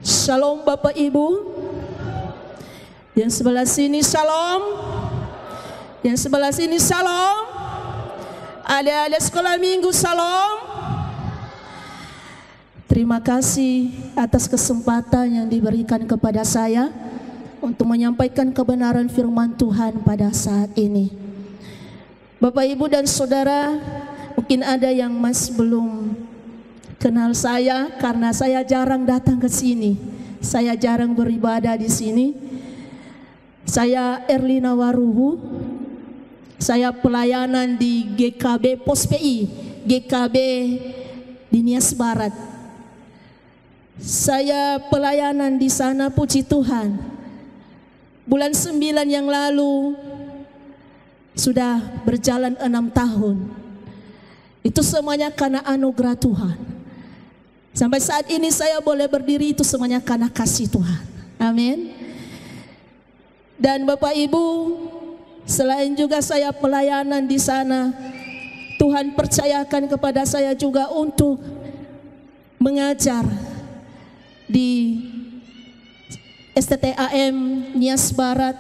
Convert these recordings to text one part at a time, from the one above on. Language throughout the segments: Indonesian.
Shalom Bapak Ibu. Yang sebelah sini shalom. Yang sebelah sini shalom. Adik-adik sekolah minggu shalom. Terima kasih atas kesempatan yang diberikan kepada saya untuk menyampaikan kebenaran firman Tuhan pada saat ini. Bapak Ibu dan Saudara, mungkin ada yang masih belum kenal saya karena saya jarang datang ke sini. Saya jarang beribadah di sini. Saya Erlina Waruhu. Saya pelayanan di GKB Pos PI, GKB di Nias Barat. Saya pelayanan di sana, puji Tuhan. Bulan 9 yang lalu sudah berjalan 6 tahun. Itu semuanya karena anugerah Tuhan. Sampai saat ini saya boleh berdiri, itu semuanya karena kasih Tuhan. Amin. Dan Bapak Ibu, selain juga saya pelayanan di sana, Tuhan percayakan kepada saya juga untuk mengajar di STTAM Nias Barat.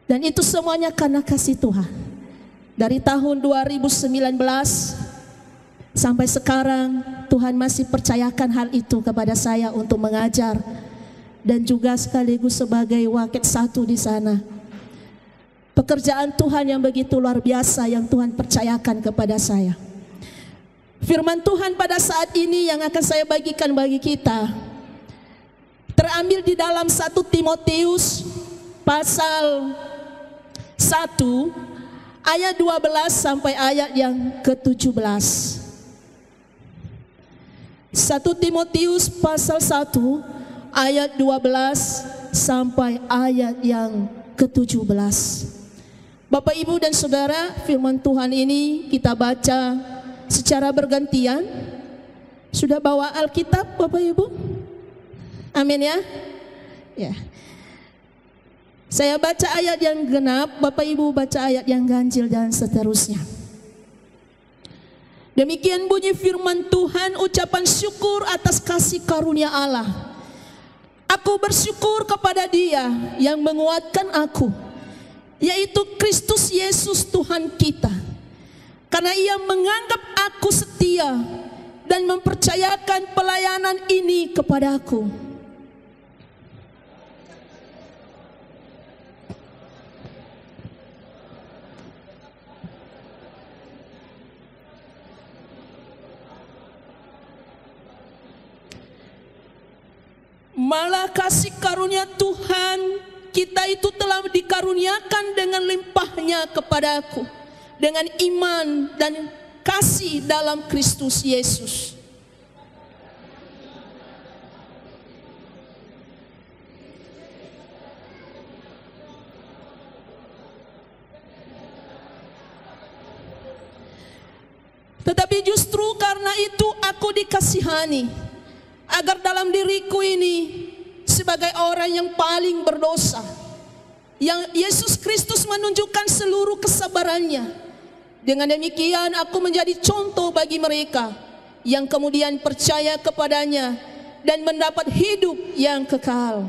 Dan itu semuanya karena kasih Tuhan. Dari tahun 2019 sampai sekarang Tuhan masih percayakan hal itu kepada saya untuk mengajar dan juga sekaligus sebagai wakil satu di sana. Pekerjaan Tuhan yang begitu luar biasa yang Tuhan percayakan kepada saya. Firman Tuhan pada saat ini yang akan saya bagikan bagi kita terambil di dalam 1 Timotius pasal 1 ayat 12 sampai ayat yang ke-17. 1 Timotius pasal 1 ayat 12 sampai ayat yang ke-17. Bapak Ibu dan Saudara, firman Tuhan ini kita baca secara bergantian. Sudah bawa Alkitab Bapak Ibu? Amin ya. Ya. Saya baca ayat yang genap, Bapak Ibu baca ayat yang ganjil dan seterusnya. Demikian bunyi firman Tuhan, ucapan syukur atas kasih karunia Allah. Aku bersyukur kepada Dia yang menguatkan aku, yaitu Kristus Yesus Tuhan kita. Karena Ia menganggap aku setia dan mempercayakan pelayanan ini kepadaku. Malah kasih karunia Tuhan kita itu telah dikaruniakan dengan limpahnya kepadaku, dengan iman dan kasih dalam Kristus Yesus. Tetapi justru karena itu aku dikasihani, agar dalam diriku ini sebagai orang yang paling berdosa, yang Yesus Kristus menunjukkan seluruh kesabarannya. Dengan demikian aku menjadi contoh bagi mereka yang kemudian percaya kepadanya dan mendapat hidup yang kekal.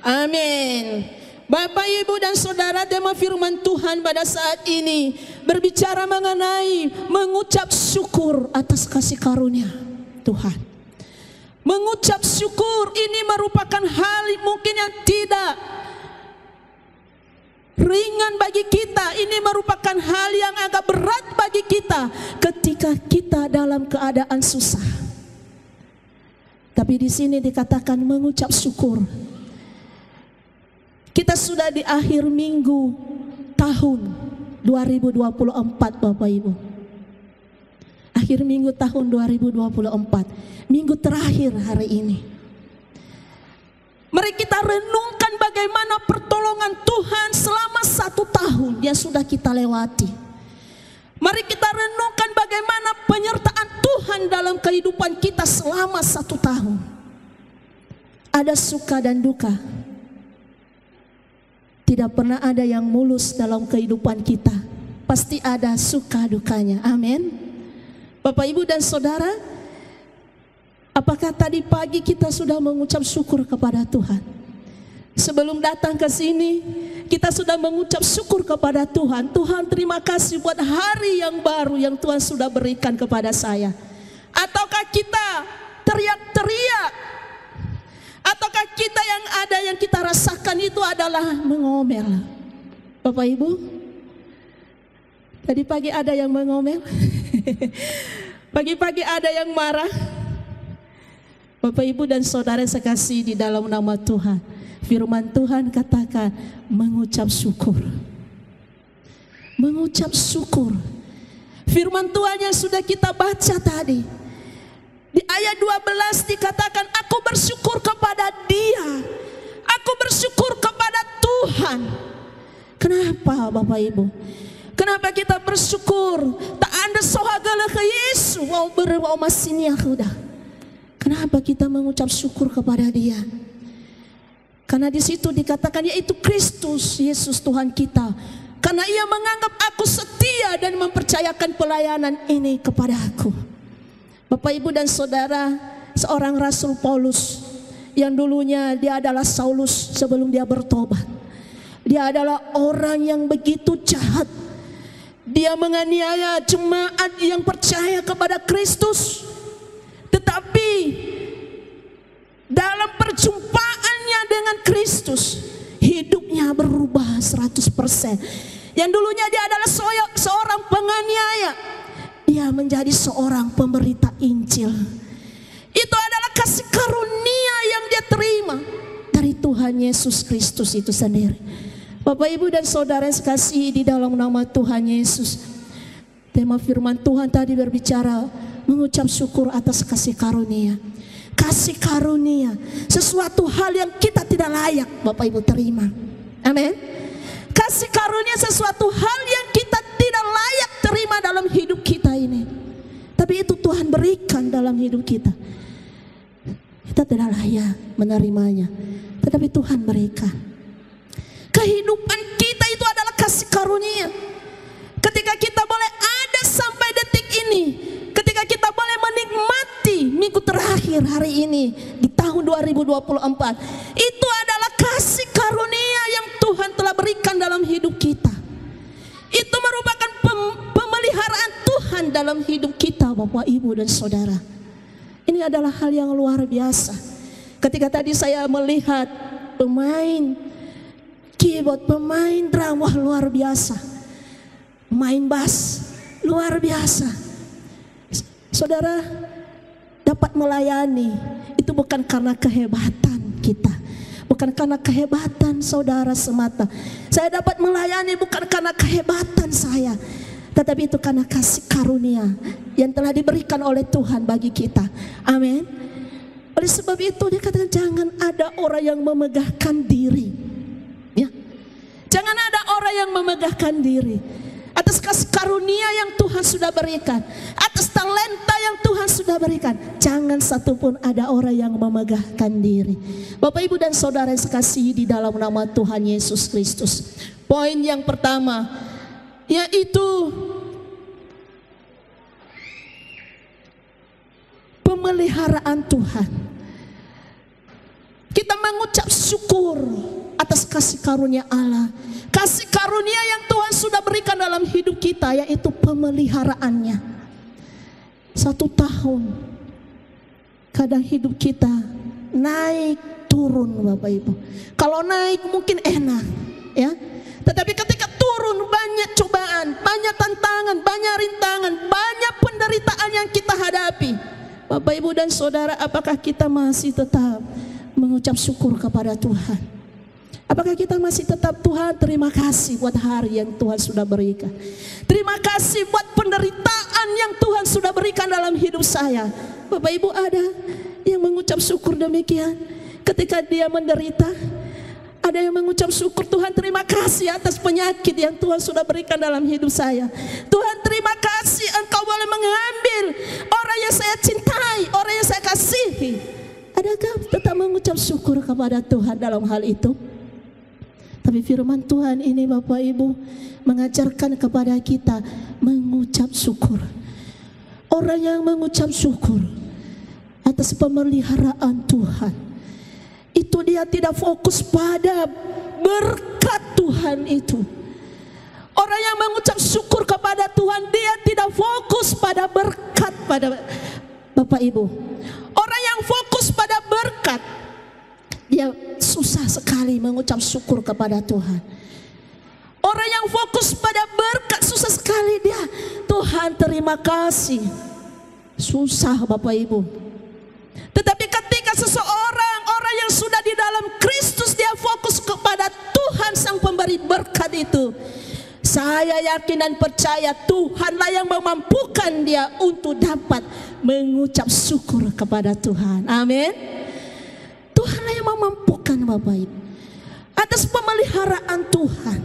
Amin. Bapak, Ibu dan Saudara, tema firman Tuhan pada saat ini berbicara mengenai mengucap syukur atas kasih karunia Tuhan. Mengucap syukur ini merupakan hal mungkin yang tidak ringan bagi kita. Ini merupakan hal yang agak berat bagi kita ketika kita dalam keadaan susah. Tapi di sini dikatakan mengucap syukur. Kita sudah di akhir minggu tahun 2024 Bapak Ibu. Akhir minggu tahun 2024. Minggu terakhir hari ini. Mari kita renungkan bagaimana pertolongan Tuhan selama 1 tahun yang sudah kita lewati. Mari kita renungkan bagaimana penyertaan Tuhan dalam kehidupan kita selama 1 tahun. Ada suka dan duka. Tidak pernah ada yang mulus dalam kehidupan kita. Pasti ada suka dukanya. Amin. Bapak, Ibu, dan Saudara, apakah tadi pagi kita sudah mengucap syukur kepada Tuhan? Sebelum datang ke sini, kita sudah mengucap syukur kepada Tuhan. Tuhan, terima kasih buat hari yang baru yang Tuhan sudah berikan kepada saya. Ataukah kita teriak-teriak? Ataukah kita yang ada yang kita rasakan itu adalah mengomel? Bapak Ibu, tadi pagi ada yang mengomel. Pagi-pagi ada yang marah. Bapak, Ibu, dan Saudara sekasih di dalam nama Tuhan, firman Tuhan katakan mengucap syukur. Mengucap syukur. Firman Tuhan yang sudah kita baca tadi, di ayat 12 dikatakan, aku bersyukur kepada Dia, aku bersyukur kepada Tuhan. Kenapa, Bapak Ibu? Kenapa kita bersyukur? Tak ada sohagala ke Yesus, wau berwau masinya sudah. Kenapa kita mengucap syukur kepada Dia? Karena di situ dikatakan yaitu Kristus Yesus Tuhan kita. Karena Ia menganggap aku setia dan mempercayakan pelayanan ini kepada aku. Bapak, Ibu, dan Saudara, seorang Rasul Paulus yang dulunya dia adalah Saulus sebelum dia bertobat. Dia adalah orang yang begitu jahat. Dia menganiaya jemaat yang percaya kepada Kristus. Tetapi dalam perjumpaannya dengan Kristus, hidupnya berubah 100%. Yang dulunya dia adalah seorang penganiaya, dia menjadi seorang pemberita Injil. Itu adalah kasih karunia yang dia terima dari Tuhan Yesus Kristus itu sendiri. Bapak, Ibu, dan Saudara yang sekasihi di dalam nama Tuhan Yesus, tema firman Tuhan tadi berbicara mengucap syukur atas kasih karunia. Kasih karunia, sesuatu hal yang kita tidak layak, Bapak, Ibu, terima. Amin. Kasih karunia sesuatu hal yang kita tidak layak terima dalam hidup kita ini, tapi itu Tuhan berikan dalam hidup kita. Kita tidak layak menerimanya, tetapi Tuhan berikan. Kehidupan kita itu adalah kasih karunia. Ketika kita boleh ada sampai detik ini, ketika kita boleh menikmati minggu terakhir hari ini di tahun 2024, itu adalah kasih karunia yang Tuhan telah berikan dalam hidup kita. Itu merupakan pemeliharaan Tuhan dalam hidup kita, Bapak, Ibu, dan Saudara. Ini adalah hal yang luar biasa. Ketika tadi saya melihat pemain keyboard, pemain drum, wah, luar biasa. Main bass, luar biasa. Saudara, dapat melayani itu bukan karena kehebatan kita, bukan karena kehebatan saudara semata. Saya dapat melayani bukan karena kehebatan saya, tetapi itu karena kasih karunia yang telah diberikan oleh Tuhan bagi kita. Amin. Oleh sebab itu dia katakan jangan ada orang yang memegahkan diri, ya. Jangan ada orang yang memegahkan diri atas kasih karunia yang Tuhan sudah berikan, atas talenta yang Tuhan sudah berikan. Jangan satupun ada orang yang memegahkan diri. Bapak, Ibu, dan Saudara yang sekasihi di dalam nama Tuhan Yesus Kristus. Poin yang pertama yaitu pemeliharaan Tuhan. Kita mengucap syukur atas kasih karunia Allah, kasih karunia yang Tuhan sudah berikan dalam hidup kita, yaitu pemeliharaannya. 1 tahun kadang hidup kita naik turun, Bapak, Ibu. Kalau naik mungkin enak, ya, tetapi ketika turun banyak cobaan, banyak tantangan, banyak rintangan, banyak penderitaan yang kita hadapi. Bapak, Ibu, dan Saudara, apakah kita masih tetap mengucap syukur kepada Tuhan? Apakah kita masih tetap, Tuhan, terima kasih buat hari yang Tuhan sudah berikan. Terima kasih buat penderitaan yang Tuhan sudah berikan dalam hidup saya. Bapak, Ibu, ada yang mengucap syukur demikian ketika dia menderita? Ada yang mengucap syukur, Tuhan, terima kasih atas penyakit yang Tuhan sudah berikan dalam hidup saya. Tuhan, terima kasih Engkau boleh mengambil orang yang saya cintai, orang yang saya kasihi. Adakah tetap mengucap syukur kepada Tuhan dalam hal itu? Tapi firman Tuhan ini Bapak Ibu mengajarkan kepada kita mengucap syukur. Orang yang mengucap syukur atas pemeliharaan Tuhan, itu dia tidak fokus pada berkat Tuhan itu. Orang yang mengucap syukur kepada Tuhan, dia tidak fokus pada berkat pada Bapak Ibu. Orang yang fokus pada berkat, dia susah sekali mengucap syukur kepada Tuhan. Orang yang fokus pada berkat susah sekali dia, Tuhan terima kasih. Susah Bapak Ibu. Tetapi ketika seseorang, orang yang sudah di dalam Kristus, dia fokus kepada Tuhan Sang Pemberi berkat itu, saya yakin dan percaya Tuhanlah yang memampukan dia untuk dapat mengucap syukur kepada Tuhan. Amin. Tuhanlah yang memampukan Bapak Ibu atas pemeliharaan Tuhan.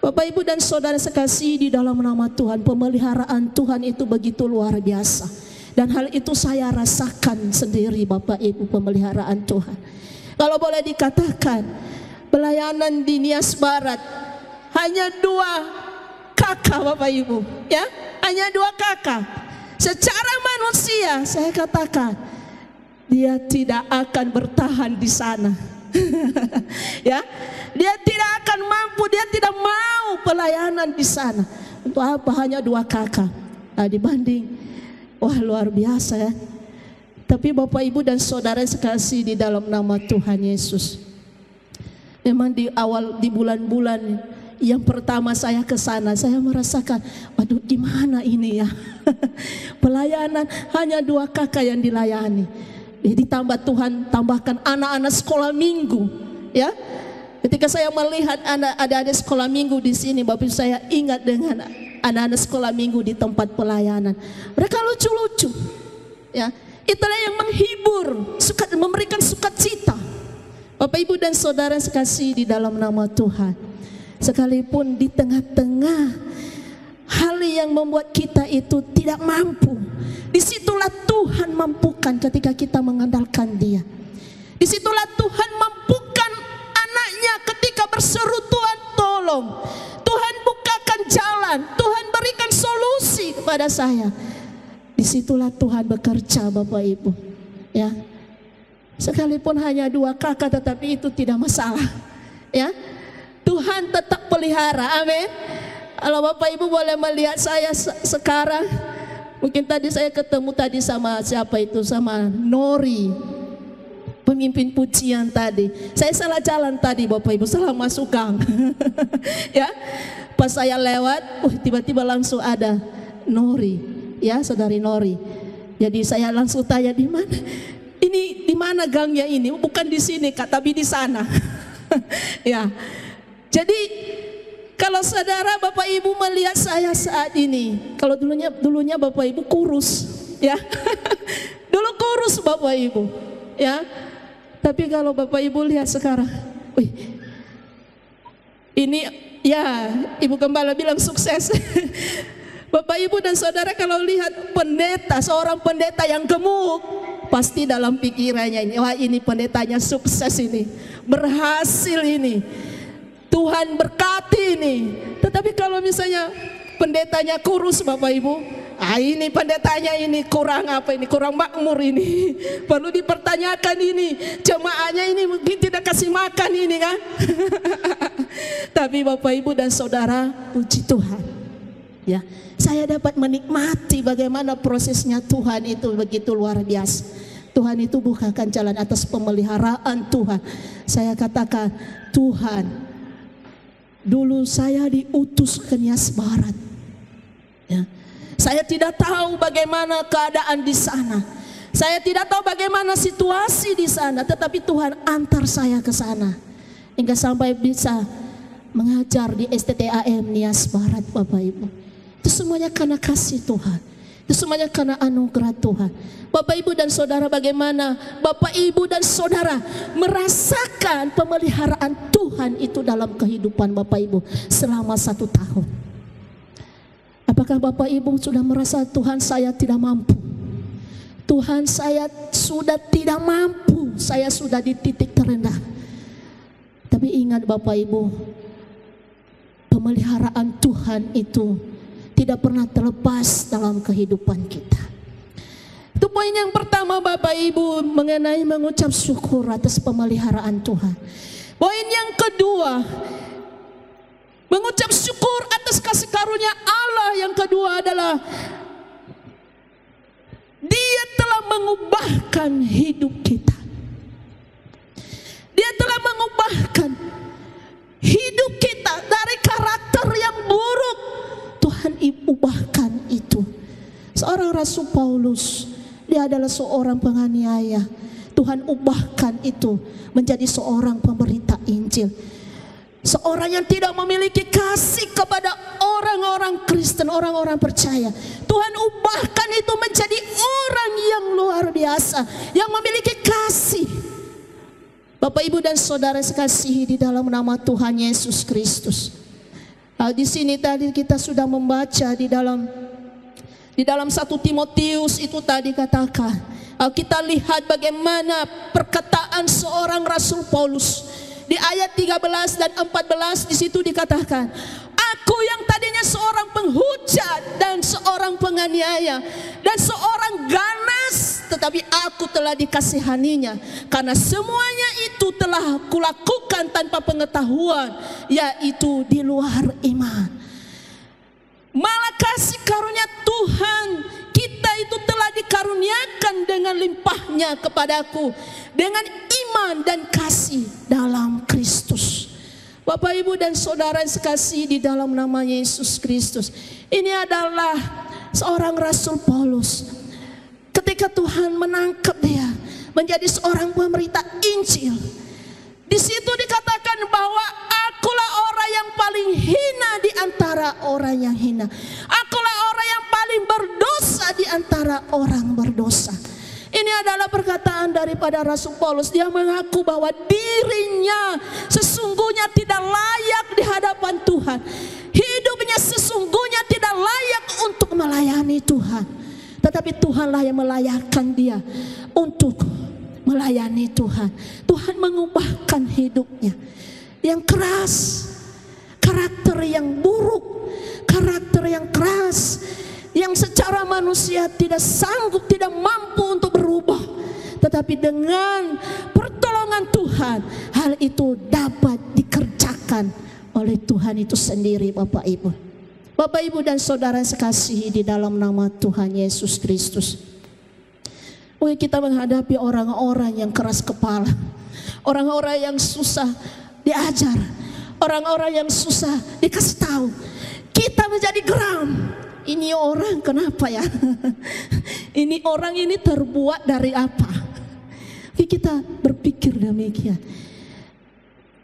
Bapak Ibu dan saudara sekasih di dalam nama Tuhan, pemeliharaan Tuhan itu begitu luar biasa. Dan hal itu saya rasakan sendiri Bapak Ibu, pemeliharaan Tuhan. Kalau boleh dikatakan, pelayanan di Nias Barat hanya 2 kakak Bapak Ibu, ya, hanya 2 kakak. Secara manusia saya katakan, dia tidak akan bertahan di sana. Ya, dia tidak akan mampu, dia tidak mau pelayanan di sana. Untuk apa hanya 2 kakak? Nah, dibanding, wah luar biasa ya. Tapi Bapak Ibu dan saudara sekasih di dalam nama Tuhan Yesus, memang di awal, di bulan-bulan yang pertama saya ke sana, saya merasakan, waduh gimana ini ya. Pelayanan hanya 2 kakak yang dilayani. Ditambah Tuhan tambahkan anak-anak sekolah minggu, ya. Ketika saya melihat ada sekolah minggu di sini, Bapak Ibu, saya ingat dengan anak-anak sekolah minggu di tempat pelayanan. Mereka lucu-lucu, ya. Itulah yang menghibur, memberikan sukacita. Bapak Ibu dan saudara sekasih di dalam nama Tuhan, sekalipun di tengah-tengah hal yang membuat kita itu tidak mampu, disitulah Tuhan mampukan ketika kita mengandalkan Dia. Disitulah Tuhan mampukan anaknya ketika berseru, Tuhan tolong, Tuhan bukakan jalan, Tuhan berikan solusi kepada saya. Disitulah Tuhan bekerja Bapak Ibu, ya. Sekalipun hanya 2 kakak, tetapi itu tidak masalah, ya. Tuhan tetap pelihara, amin. Kalau Bapak Ibu boleh melihat saya sekarang, mungkin tadi saya ketemu tadi sama siapa itu, sama Nori, pemimpin pujian tadi. Saya salah jalan tadi Bapak Ibu, salah masuk gang. Ya, pas saya lewat, tiba-tiba langsung ada Nori, ya, saudari Nori. Jadi saya langsung tanya, di mana? Ini di mana gangnya ini? Bukan di sini Kak, tapi di sana. Ya. Jadi kalau saudara Bapak Ibu melihat saya saat ini, kalau dulunya Bapak Ibu kurus, ya. Dulu kurus Bapak Ibu, ya. Tapi kalau Bapak Ibu lihat sekarang, wih, ini ya Ibu Gembala bilang sukses. Bapak Ibu dan saudara kalau lihat pendeta, seorang pendeta yang gemuk, pasti dalam pikirannya ini, wah ini pendetanya sukses ini, berhasil ini, Tuhan berkati ini. Tetapi kalau misalnya pendetanya kurus Bapak Ibu, ini pendetanya ini kurang apa ini, kurang makmur ini, perlu dipertanyakan ini, jemaahnya ini mungkin tidak kasih makan ini kan. Tapi Bapak Ibu dan saudara, puji Tuhan, ya, saya dapat menikmati bagaimana prosesnya Tuhan itu begitu luar biasa. Tuhan itu bukakan jalan atas pemeliharaan Tuhan. Saya katakan, Tuhan, dulu saya diutus ke Nias Barat, ya. Saya tidak tahu bagaimana keadaan di sana, saya tidak tahu bagaimana situasi di sana, tetapi Tuhan antar saya ke sana hingga sampai bisa mengajar di STTAM Nias Barat Bapak Ibu. Itu semuanya karena kasih Tuhan, itu semuanya karena anugerah Tuhan. Bapak Ibu dan saudara, bagaimana Bapak Ibu dan saudara merasakan pemeliharaan Tuhan itu dalam kehidupan Bapak Ibu selama 1 tahun? Apakah Bapak Ibu sudah merasa, Tuhan saya tidak mampu, Tuhan saya sudah tidak mampu, saya sudah di titik terendah? Tapi Tapi ingat Bapak Ibu, pemeliharaan Tuhan itu tidak pernah terlepas dalam kehidupan kita. Itu poin yang pertama Bapak Ibu, mengenai mengucap syukur atas pemeliharaan Tuhan. Poin yang kedua, mengucap syukur atas kasih karunia Allah. Yang kedua adalah Dia telah mengubahkan hidup kita. Dia telah mengubahkan hidup kita dari karakter yang buruk. Tuhan ubahkan itu. Seorang Rasul Paulus, dia adalah seorang penganiaya. Tuhan ubahkan itu menjadi seorang pemberita Injil. Seorang yang tidak memiliki kasih kepada orang-orang Kristen, orang-orang percaya. Tuhan ubahkan itu menjadi orang yang luar biasa, yang memiliki kasih. Bapak, Ibu, dan saudara sekasihi di dalam nama Tuhan Yesus Kristus. Di sini tadi kita sudah membaca di dalam 1 Timotius itu tadi katakan. Kita lihat bagaimana perkataan seorang Rasul Paulus. Di ayat 13 dan 14 di situ dikatakan, aku yang tadinya seorang penghujat dan seorang penganiaya dan seorang ganas, tetapi aku telah dikasihaninya, karena semuanya itu telah kulakukan tanpa pengetahuan, yaitu di luar iman. Malah kasih karunia Tuhan kita itu telah dikaruniakan dengan limpahnya kepadaku, dengan iman dan kasih dalam Kristus. Bapak, Ibu, dan saudara yang sekasih di dalam nama Yesus Kristus, ini adalah seorang Rasul Paulus. Ketika Tuhan menangkap dia menjadi seorang pemberita Injil, di situ dikatakan bahwa akulah orang yang paling hina di antara orang yang hina. Akulah orang yang paling berdosa di antara orang berdosa. Ini adalah perkataan daripada Rasul Paulus. Dia mengaku bahwa dirinya sesungguhnya tidak layak di hadapan Tuhan. Hidupnya sesungguhnya tidak layak untuk melayani Tuhan. Tetapi Tuhanlah yang melayakkan dia untuk melayani Tuhan. Tuhan mengubahkan hidupnya yang keras, karakter yang buruk, karakter yang keras, yang secara manusia tidak sanggup, tidak mampu untuk berubah. Tetapi dengan pertolongan Tuhan, hal itu dapat dikerjakan oleh Tuhan itu sendiri. Bapak, Ibu, Bapak, Ibu, dan saudara sekasihi di dalam nama Tuhan Yesus Kristus. Mungkin kita menghadapi orang-orang yang keras kepala, orang-orang yang susah diajar, orang-orang yang susah dikasih tahu. Kita menjadi geram. Ini orang kenapa ya? Ini orang ini terbuat dari apa? Kita berpikir demikian.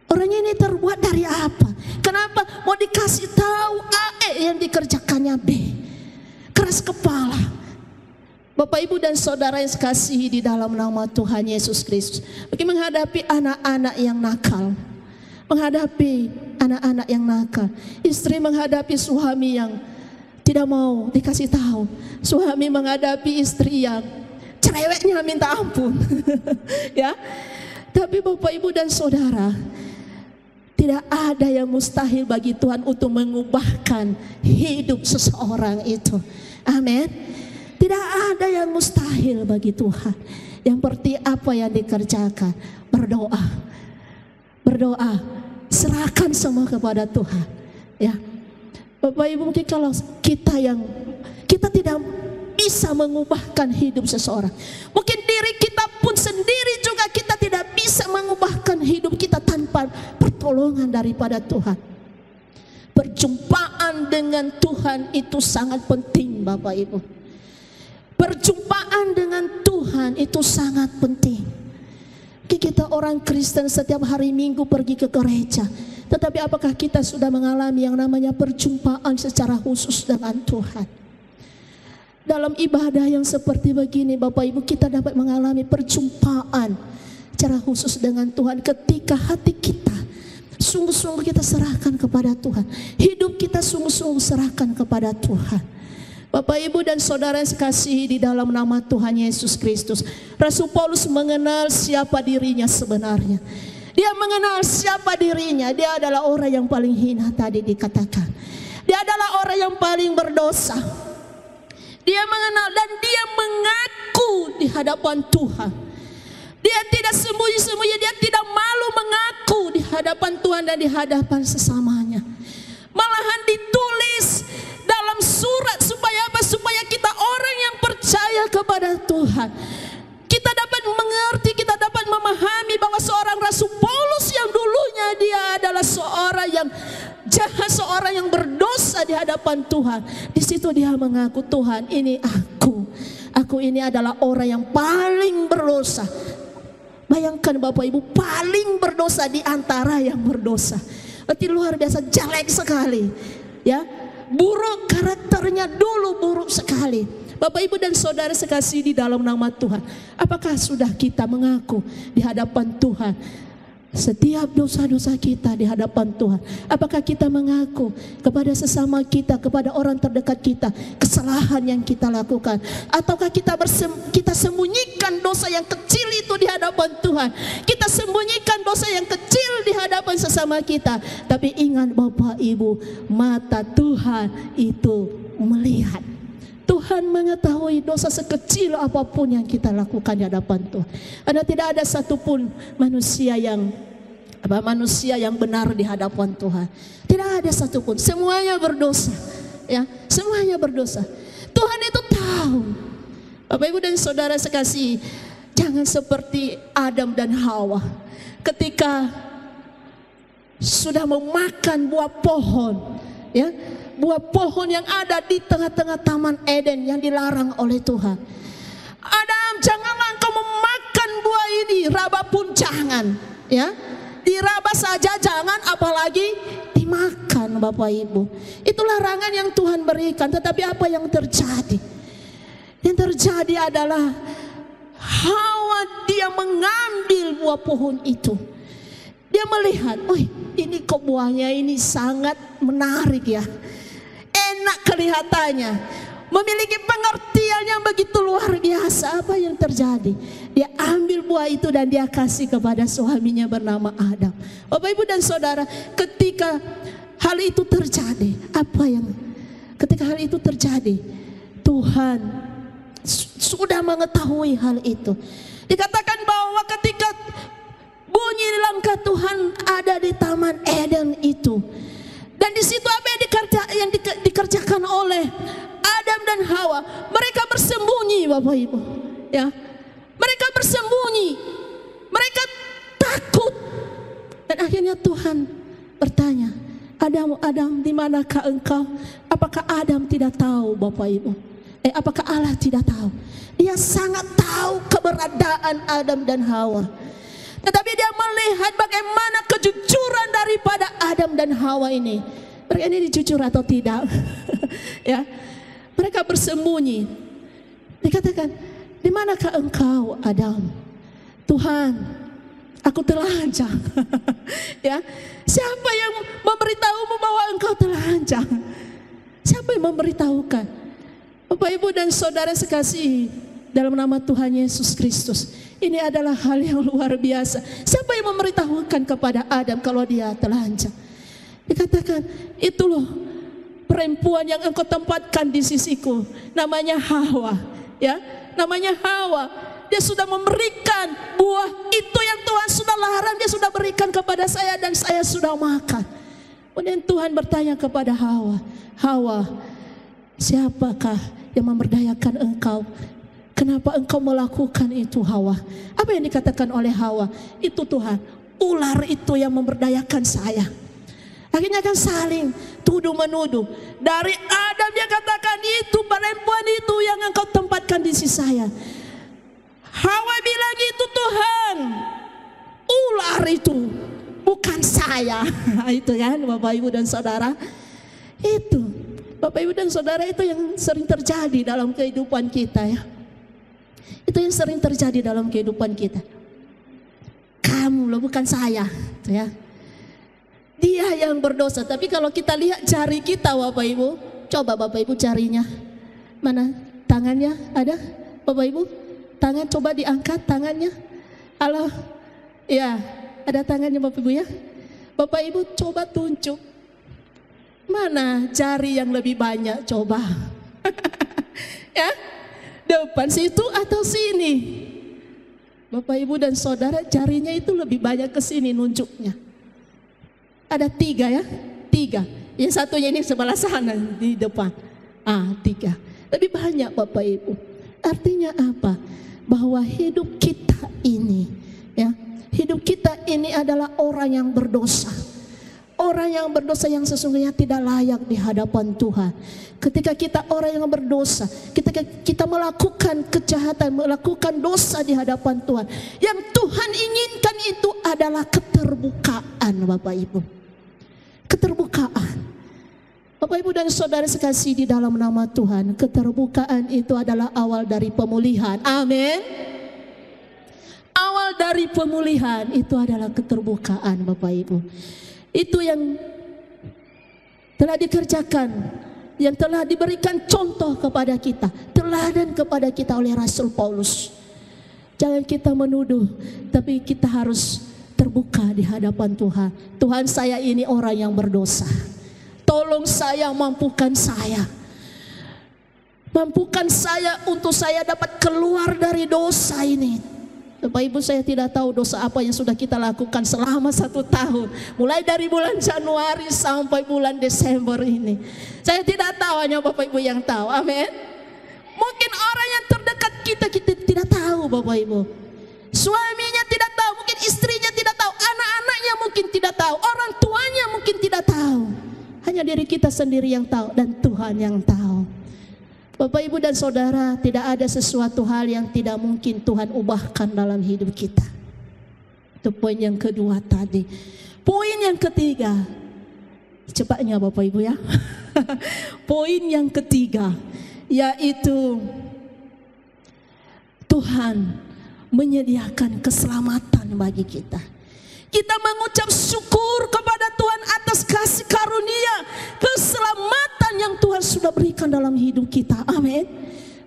Orang ini terbuat dari apa? Kenapa mau dikasih tahu A, yang dikerjakannya B? Keras kepala. Bapak, Ibu, dan saudara yang sekasihi di dalam nama Tuhan Yesus Kristus. Bagi menghadapi anak-anak yang nakal, menghadapi anak-anak yang nakal, istri menghadapi suami yang tidak mau dikasih tahu, suami menghadapi istri yang cerewetnya minta ampun. Ya, tapi Bapak, Ibu, dan saudara, tidak ada yang mustahil bagi Tuhan untuk mengubahkan hidup seseorang itu. Amin. Tidak ada yang mustahil bagi Tuhan. Yang seperti apa yang dikerjakan, berdoa, berdoa, serahkan semua kepada Tuhan. Ya. Bapak, Ibu, mungkin kalau kita tidak bisa mengubahkan hidup seseorang, mungkin diri kita pun sendiri juga kita tidak bisa mengubahkan hidup kita tanpa pertolongan daripada Tuhan. Perjumpaan dengan Tuhan itu sangat penting, Bapak, Ibu. Perjumpaan dengan Tuhan itu sangat penting. Kita orang Kristen setiap hari Minggu pergi ke gereja, tetapi apakah kita sudah mengalami yang namanya perjumpaan secara khusus dengan Tuhan? Dalam ibadah yang seperti begini, Bapak, Ibu, kita dapat mengalami perjumpaan secara khusus dengan Tuhan ketika hati kita sungguh-sungguh kita serahkan kepada Tuhan. Hidup kita sungguh-sungguh serahkan kepada Tuhan. Bapak, Ibu, dan saudara yang sekasihi di dalam nama Tuhan Yesus Kristus, Rasul Paulus mengenal siapa dirinya sebenarnya. Dia mengenal siapa dirinya. Dia adalah orang yang paling hina tadi dikatakan. Dia adalah orang yang paling berdosa. Dia mengenal dan dia mengaku di hadapan Tuhan. Dia tidak sembunyi-sembunyi, dia tidak malu mengaku di hadapan Tuhan dan di hadapan sesamanya. Malahan ditulis dalam surat supaya apa? Supaya kita orang yang percaya kepada Tuhan, kita dapat mengerti, kita dapat memahami bahwa seorang Rasul Paulus yang dulunya dia adalah seorang yang jahat, seorang yang berdosa di hadapan Tuhan. Di situ dia mengaku, Tuhan, ini aku ini adalah orang yang paling berdosa. Bayangkan Bapak Ibu, paling berdosa di antara yang berdosa. Berarti luar biasa, jelek sekali. Ya, buruk karakternya dulu, buruk sekali. Bapak Ibu dan saudara sekasih di dalam nama Tuhan, apakah sudah kita mengaku di hadapan Tuhan setiap dosa-dosa kita di hadapan Tuhan? Apakah kita mengaku kepada sesama kita, kepada orang terdekat kita, kesalahan yang kita lakukan? Ataukah kita sembunyikan dosa yang kecil itu di hadapan Tuhan? Kita sembunyikan dosa yang kecil di hadapan sesama kita. Tapi ingat Bapak Ibu, mata Tuhan itu melihat. Tuhan mengetahui dosa sekecil apapun yang kita lakukan di hadapan Tuhan. Karena tidak ada satupun manusia yang benar di hadapan Tuhan. Tidak ada satupun. Semuanya berdosa. Ya, semuanya berdosa. Tuhan itu tahu. Bapak Ibu dan saudara sekasih, jangan seperti Adam dan Hawa ketika sudah memakan buah pohon, ya. Buah pohon yang ada di tengah-tengah Taman Eden yang dilarang oleh Tuhan. Adam, janganlah engkau memakan buah ini, raba pun jangan, ya. Diraba saja jangan, apalagi dimakan Bapak Ibu. Itu larangan yang Tuhan berikan. Tetapi apa yang terjadi? Yang terjadi adalah Hawa dia mengambil buah pohon itu. Dia melihat, oh ini kok buahnya ini sangat menarik ya. Enak kelihatannya, memiliki pengertian yang begitu luar biasa. Apa yang terjadi? Dia ambil buah itu dan dia kasih kepada suaminya bernama Adam. Bapak Ibu dan saudara, ketika hal itu terjadi, ketika hal itu terjadi, Tuhan sudah mengetahui hal itu. Dikatakan bahwa ketika bunyi langkah Tuhan ada di Taman Eden itu, dan di situ apa yang dikerjakan oleh Adam dan Hawa, mereka bersembunyi Bapak Ibu, ya, mereka bersembunyi, mereka takut, dan akhirnya Tuhan bertanya, Adam, di manakah engkau? Apakah Adam tidak tahu Bapak Ibu? Apakah Allah tidak tahu? Dia sangat tahu keberadaan Adam dan Hawa. Tetapi dia melihat bagaimana kejujuran daripada Adam dan Hawa ini. Mereka ini jujur atau tidak? Ya, mereka bersembunyi. Dikatakan, di manakah engkau Adam? Tuhan, aku telanjang. Ya, siapa yang memberitahumu bahwa engkau telanjang? Siapa yang memberitahukan? Bapak Ibu dan saudara sekasih, dalam nama Tuhan Yesus Kristus, ini adalah hal yang luar biasa. Siapa yang memberitahukan kepada Adam kalau dia telanjang? Dikatakan, itu loh perempuan yang engkau tempatkan di sisiku, namanya Hawa, ya, namanya Hawa. Dia sudah memberikan buah itu yang Tuhan sudah larang, dia sudah berikan kepada saya dan saya sudah makan. Kemudian Tuhan bertanya kepada Hawa, Hawa, siapakah yang memberdayakan engkau? Kenapa engkau melakukan itu Hawa? Apa yang dikatakan oleh Hawa? Itu Tuhan, ular itu yang memberdayakan saya. Akhirnya kan saling tuduh menuduh. Dari Adam dia katakan, itu perempuan itu yang engkau tempatkan di sisi saya. Hawa bilang, itu Tuhan, ular itu bukan saya. Itu kan Bapak Ibu dan saudara. Itu Bapak Ibu dan saudara, itu yang sering terjadi dalam kehidupan kita ya. Itu yang sering terjadi dalam kehidupan kita. Kamu loh, bukan saya, gitu ya. Dia yang berdosa. Tapi kalau kita lihat jari kita Bapak Ibu, coba Bapak Ibu jarinya, mana tangannya ada? Bapak Ibu, tangan coba diangkat tangannya. Allah, ya Ada tangannya Bapak Ibu ya. Bapak Ibu coba tunjuk. Mana jari yang lebih banyak coba. Ya, depan situ atau sini? Bapak Ibu dan saudara, jarinya itu lebih banyak ke sini nunjuknya. Ada 3 ya, 3. Yang satunya ini sebelah sana di depan. 3. Lebih banyak Bapak Ibu. Artinya apa? Bahwa hidup kita ini, ya, hidup kita ini adalah orang yang berdosa. Orang yang berdosa yang sesungguhnya tidak layak di hadapan Tuhan. Ketika kita orang yang berdosa, ketika kita melakukan kejahatan, melakukan dosa di hadapan Tuhan, yang Tuhan inginkan itu adalah keterbukaan Bapak Ibu. Keterbukaan. Bapak Ibu dan saudara sekasih di dalam nama Tuhan, keterbukaan itu adalah awal dari pemulihan. Amin. Awal dari pemulihan itu adalah keterbukaan Bapak Ibu. Itu yang telah dikerjakan, yang telah diberikan contoh kepada kita, teladan kepada kita oleh Rasul Paulus. Jangan kita menuduh, tapi kita harus terbuka di hadapan Tuhan. Tuhan, saya ini orang yang berdosa. Tolong saya, mampukan saya. Mampukan saya untuk saya dapat keluar dari dosa ini. Bapak Ibu, saya tidak tahu dosa apa yang sudah kita lakukan selama 1 tahun. Mulai dari bulan Januari sampai bulan Desember ini. Saya tidak tahu, hanya Bapak Ibu yang tahu. Amin. Mungkin orang yang terdekat kita tidak tahu Bapak Ibu. Suaminya tidak tahu, mungkin istrinya tidak tahu, anak-anaknya mungkin tidak tahu, orang tuanya mungkin tidak tahu. Hanya diri kita sendiri yang tahu dan Tuhan yang tahu. Bapak Ibu dan saudara, tidak ada sesuatu hal yang tidak mungkin Tuhan ubahkan dalam hidup kita. Itu poin yang kedua tadi. Poin yang ketiga, cepatnya Bapak Ibu ya. Poin yang ketiga, yaitu Tuhan menyediakan keselamatan bagi kita. Kita mengucap syukur kepada Tuhan atas kasih karunia, keselamatan yang Tuhan sudah berikan dalam hidup kita. Amin.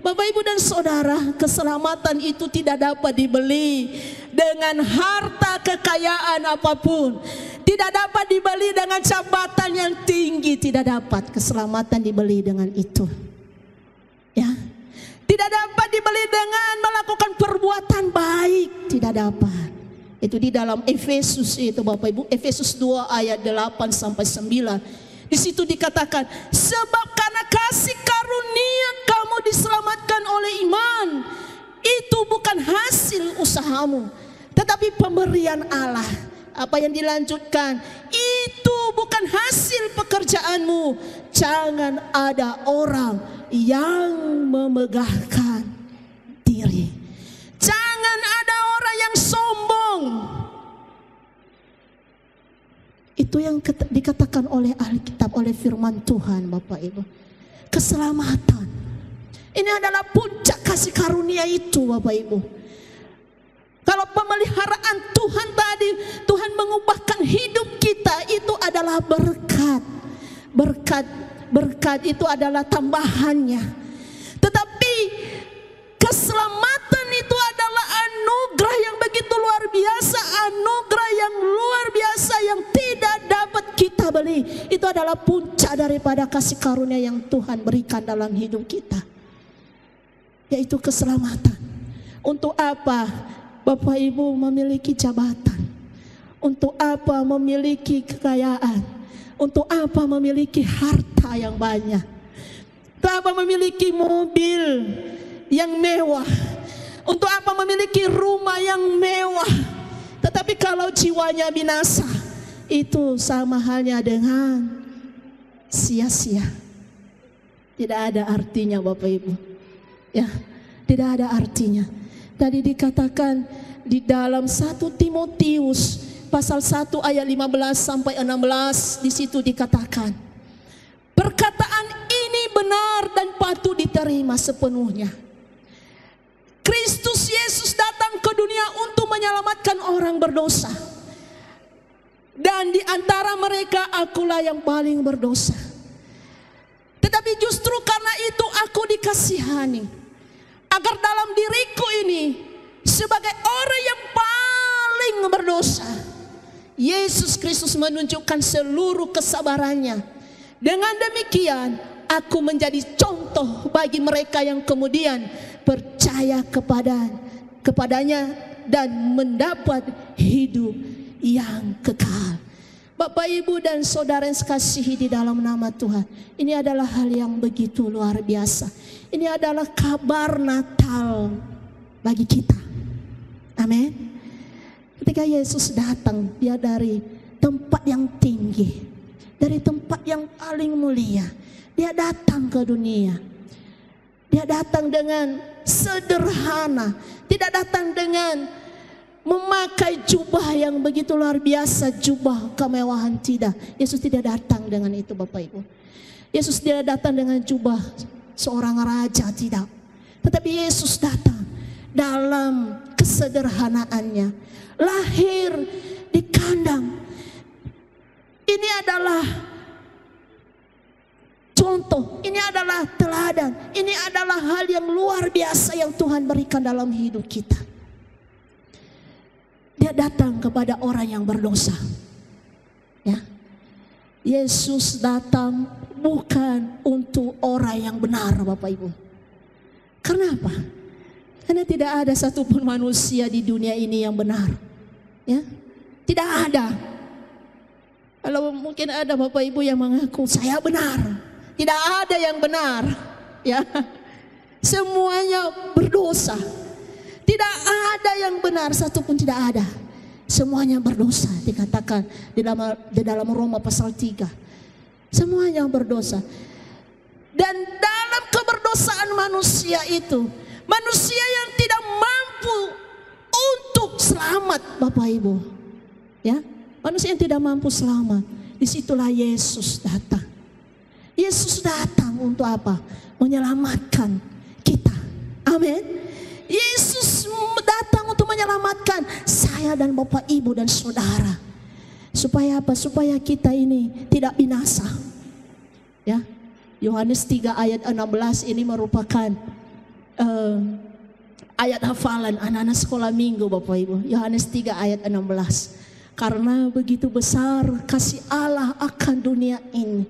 Bapak Ibu dan saudara, keselamatan itu tidak dapat dibeli dengan harta kekayaan apapun. Tidak dapat dibeli dengan jabatan yang tinggi. Tidak dapat keselamatan dibeli dengan itu. Ya, tidak dapat dibeli dengan melakukan perbuatan baik. Tidak dapat. Itu di dalam Efesus itu Bapak Ibu, Efesus 2 ayat 8 sampai 9. Di situ dikatakan, sebab karena kasih karunia kamu diselamatkan oleh iman. Itu bukan hasil usahamu, tetapi pemberian Allah. Apa yang dilanjutkan? Itu bukan hasil pekerjaanmu. Jangan ada orang yang memegahkan diri. Jangan ada orang yang sombong. Itu yang dikatakan oleh Alkitab, oleh firman Tuhan Bapak Ibu. Keselamatan. Ini adalah puncak kasih karunia itu Bapak Ibu. Kalau pemeliharaan Tuhan tadi, Tuhan mengubahkan hidup kita, itu adalah berkat. Berkat itu adalah tambahannya. Tetapi keselamatan itu adalah anugerah yang begitu luar biasa, anugerah yang luar biasa yang tidak dapat kita beli. Itu adalah puncak daripada kasih karunia yang Tuhan berikan dalam hidup kita, yaitu keselamatan. Untuk apa Bapak Ibu memiliki jabatan? Untuk apa memiliki kekayaan? Untuk apa memiliki harta yang banyak? Untuk apa memiliki mobil yang mewah? Untuk apa memiliki rumah yang mewah? Tetapi kalau jiwanya binasa, itu sama halnya dengan sia-sia. Tidak ada artinya Bapak Ibu. Ya, tidak ada artinya. Tadi dikatakan di dalam 1 Timotius pasal 1 ayat 15 sampai 16, di situ dikatakan, perkataan ini benar dan patut diterima sepenuhnya. Kristus Yesus datang ke dunia untuk menyelamatkan orang berdosa. Dan di antara mereka akulah yang paling berdosa. Tetapi justru karena itu aku dikasihani, agar dalam diriku ini sebagai orang yang paling berdosa, Yesus Kristus menunjukkan seluruh kesabarannya. Dengan demikian, aku menjadi contoh bagi mereka yang kemudian percaya kepadanya dan mendapat hidup yang kekal. Bapak, Ibu, dan saudara yang sekasihi di dalam nama Tuhan, ini adalah hal yang begitu luar biasa. Ini adalah kabar Natal bagi kita. Amin. Ketika Yesus datang, dia dari tempat yang tinggi, dari tempat yang paling mulia, dia datang ke dunia. Dia datang dengan sederhana, tidak datang dengan memakai jubah yang begitu luar biasa, jubah kemewahan, tidak. Yesus tidak datang dengan itu, Bapak Ibu. Yesus tidak datang dengan jubah seorang raja, tidak. Tetapi Yesus datang dalam kesederhanaannya, lahir di kandang. Ini adalah contoh, ini adalah teladan, ini adalah hal yang luar biasa yang Tuhan berikan dalam hidup kita. Dia datang kepada orang yang berdosa. Ya. Yesus datang bukan untuk orang yang benar, Bapak Ibu. Karena apa? Karena tidak ada satupun manusia di dunia ini yang benar. Ya, tidak ada. Kalau mungkin ada Bapak Ibu yang mengaku saya benar, tidak ada yang benar. Ya, semuanya berdosa. Tidak ada yang benar, satupun tidak ada. Semuanya berdosa, dikatakan di dalam Roma pasal 3. Semuanya berdosa. Dan dalam keberdosaan manusia itu, manusia yang tidak mampu untuk selamat, Bapak Ibu. Ya, manusia yang tidak mampu selamat. Disitulah Yesus datang. Yesus datang untuk apa? Menyelamatkan kita. Amin. Yesus datang untuk menyelamatkan saya dan Bapak Ibu dan saudara. Supaya apa? Supaya kita ini tidak binasa. Ya. Yohanes 3 ayat 16 ini merupakan ayat hafalan anak-anak sekolah minggu, Bapak Ibu. Yohanes 3 ayat 16. Karena begitu besar kasih Allah akan dunia ini,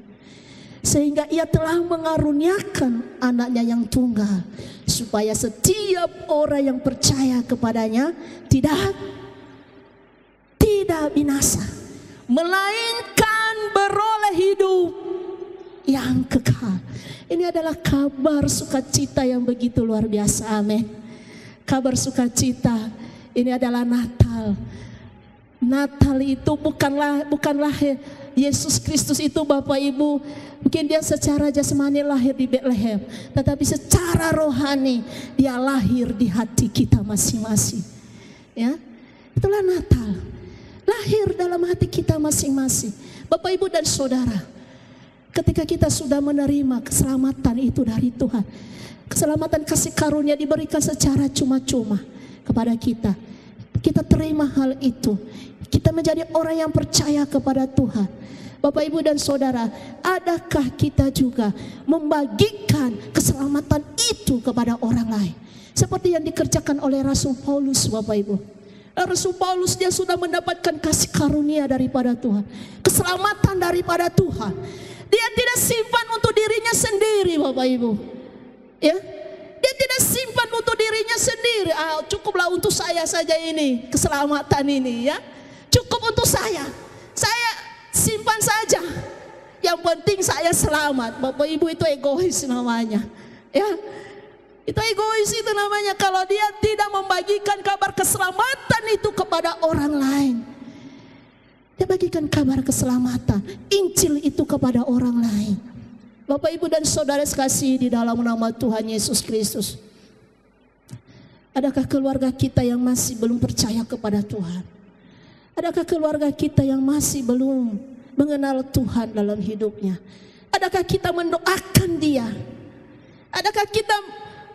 sehingga ia telah mengaruniakan anaknya yang tunggal, supaya setiap orang yang percaya kepadanya tidak binasa, melainkan beroleh hidup yang kekal. Ini adalah kabar sukacita yang begitu luar biasa. Amin. Kabar sukacita. Ini adalah Natal. Natal itu bukanlah Yesus Kristus itu, Bapak Ibu, mungkin dia secara jasmani lahir di Betlehem, tetapi secara rohani dia lahir di hati kita masing-masing. Ya, itulah Natal. Lahir dalam hati kita masing-masing. Bapak Ibu dan saudara, ketika kita sudah menerima keselamatan itu dari Tuhan, keselamatan kasih karunia diberikan secara cuma-cuma kepada kita. Kita terima hal itu. Kita menjadi orang yang percaya kepada Tuhan. Bapak Ibu dan saudara, adakah kita juga membagikan keselamatan itu kepada orang lain? Seperti yang dikerjakan oleh Rasul Paulus, Bapak Ibu. Rasul Paulus dia sudah mendapatkan kasih karunia daripada Tuhan, keselamatan daripada Tuhan. Dia tidak simpan untuk dirinya sendiri, Bapak Ibu. Ya, dia tidak simpan untuk dirinya sendiri. Cukuplah untuk saya saja ini, keselamatan ini, ya. Cukup untuk saya simpan saja. Yang penting saya selamat. Bapak Ibu, itu egois namanya. Ya, itu egois itu namanya. Kalau dia tidak membagikan kabar keselamatan itu kepada orang lain. Dia bagikan kabar keselamatan, Injil itu kepada orang lain. Bapak Ibu dan saudara sekasih di dalam nama Tuhan Yesus Kristus. Adakah keluarga kita yang masih belum percaya kepada Tuhan? Adakah keluarga kita yang masih belum mengenal Tuhan dalam hidupnya? Adakah kita mendoakan dia? Adakah kita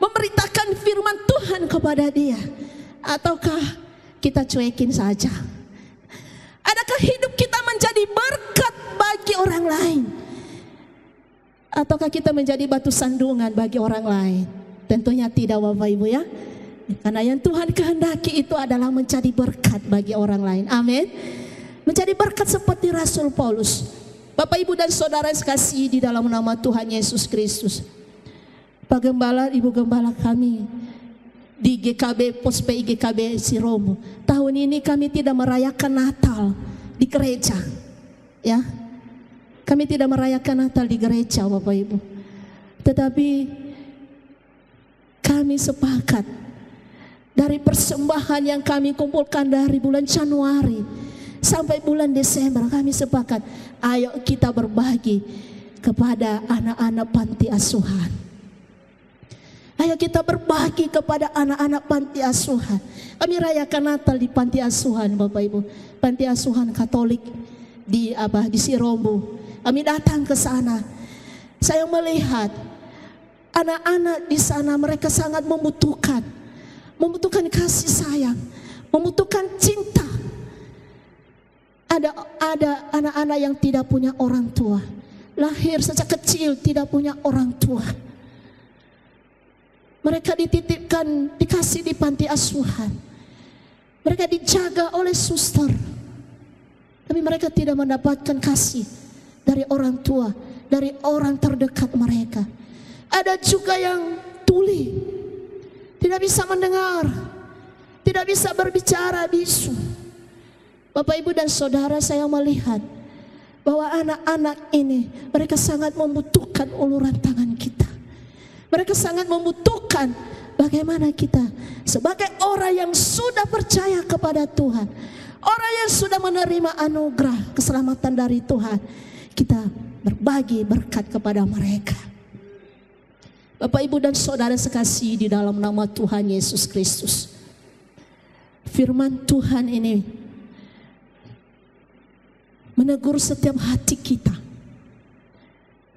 memberitakan firman Tuhan kepada dia? Ataukah kita cuekin saja? Adakah hidup kita menjadi berkat bagi orang lain? Ataukah kita menjadi batu sandungan bagi orang lain? Tentunya tidak, Bapak Ibu, ya. Karena yang Tuhan kehendaki itu adalah menjadi berkat bagi orang lain. Amin. menjadi berkat seperti Rasul Paulus. Bapak, Ibu, dan saudara yang kasih di dalam nama Tuhan Yesus Kristus, Pak Gembala, Ibu Gembala kami di GKB Pos PI GKB Siromo, tahun ini kami tidak merayakan Natal di gereja, ya. Kami tidak merayakan Natal di gereja, Bapak Ibu. Tetapi kami sepakat dari persembahan yang kami kumpulkan dari bulan Januari sampai bulan Desember, kami sepakat, ayo kita berbagi kepada anak-anak panti asuhan. Ayo kita berbagi kepada anak-anak panti asuhan. Kami rayakan Natal di panti asuhan, Bapak Ibu. Panti asuhan Katolik di Siromo. Kami datang ke sana. Saya melihat anak-anak di sana, mereka sangat membutuhkan kasih sayang, membutuhkan cinta. Ada anak-anak yang tidak punya orang tua, lahir sejak kecil tidak punya orang tua. Mereka dititipkan, dikasih di panti asuhan. Mereka dijaga oleh suster, tapi mereka tidak mendapatkan kasih dari orang tua, dari orang terdekat mereka. Ada juga yang tuli, tidak bisa mendengar, tidak bisa berbicara bisu. Bapak, Ibu, dan saudara, saya melihat bahwa anak-anak ini mereka sangat membutuhkan uluran tangan kita. Mereka sangat membutuhkan bagaimana kita sebagai orang yang sudah percaya kepada Tuhan, orang yang sudah menerima anugerah keselamatan dari Tuhan, kita berbagi berkat kepada mereka. Bapak, Ibu, dan saudara sekasih di dalam nama Tuhan Yesus Kristus, firman Tuhan ini menegur setiap hati kita.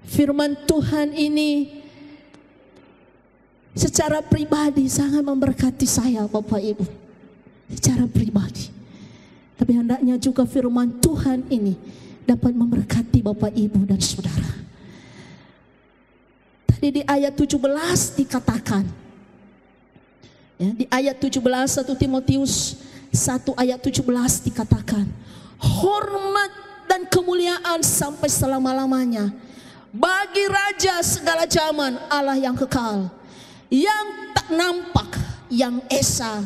Firman Tuhan ini secara pribadi sangat memberkati saya, Bapak Ibu, secara pribadi. Tapi hendaknya juga firman Tuhan ini dapat memberkati Bapak, Ibu, dan saudara. Tadi di ayat 17 dikatakan, ya, di ayat 17 1 Timotius 1 ayat 17 dikatakan, hormat dan kemuliaan sampai selama-lamanya bagi Raja segala zaman, Allah yang kekal, yang tak nampak, yang esa.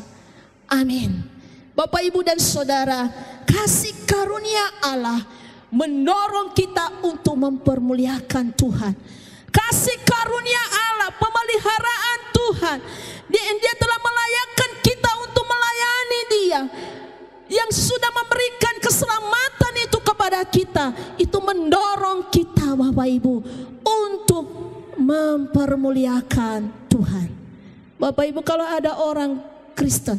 Amin. Bapak, Ibu, dan saudara, kasih karunia Allah mendorong kita untuk mempermuliakan Tuhan. Kasih karunia Allah, pemeliharaan Tuhan, Dia telah melayakkan kita untuk melayani Dia yang sudah memberikan keselamatan itu kepada kita. Itu mendorong kita, Bapak, Ibu, untuk mempermuliakan Tuhan. Bapak, Ibu, kalau ada orang Kristen,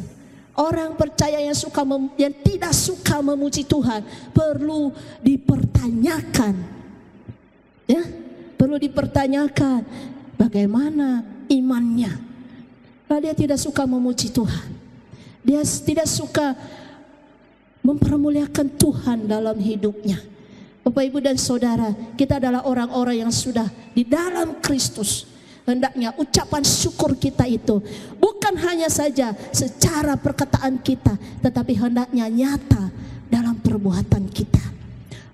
orang percaya yang tidak suka memuji Tuhan, perlu dipertanyakan, ya, perlu dipertanyakan bagaimana imannya. Kalau dia tidak suka memuji Tuhan, dia tidak suka mempermuliakan Tuhan dalam hidupnya. Bapak, Ibu, dan saudara, kita adalah orang-orang yang sudah di dalam Kristus. Hendaknya ucapan syukur kita itu bukan hanya saja secara perkataan kita, tetapi hendaknya nyata dalam perbuatan kita.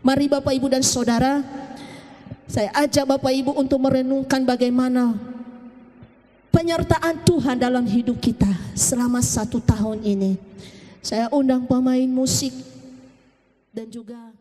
Mari Bapak, Ibu, dan saudara, saya ajak Bapak, Ibu untuk merenungkan bagaimana penyertaan Tuhan dalam hidup kita selama 1 tahun ini. Saya undang pemain musik dan juga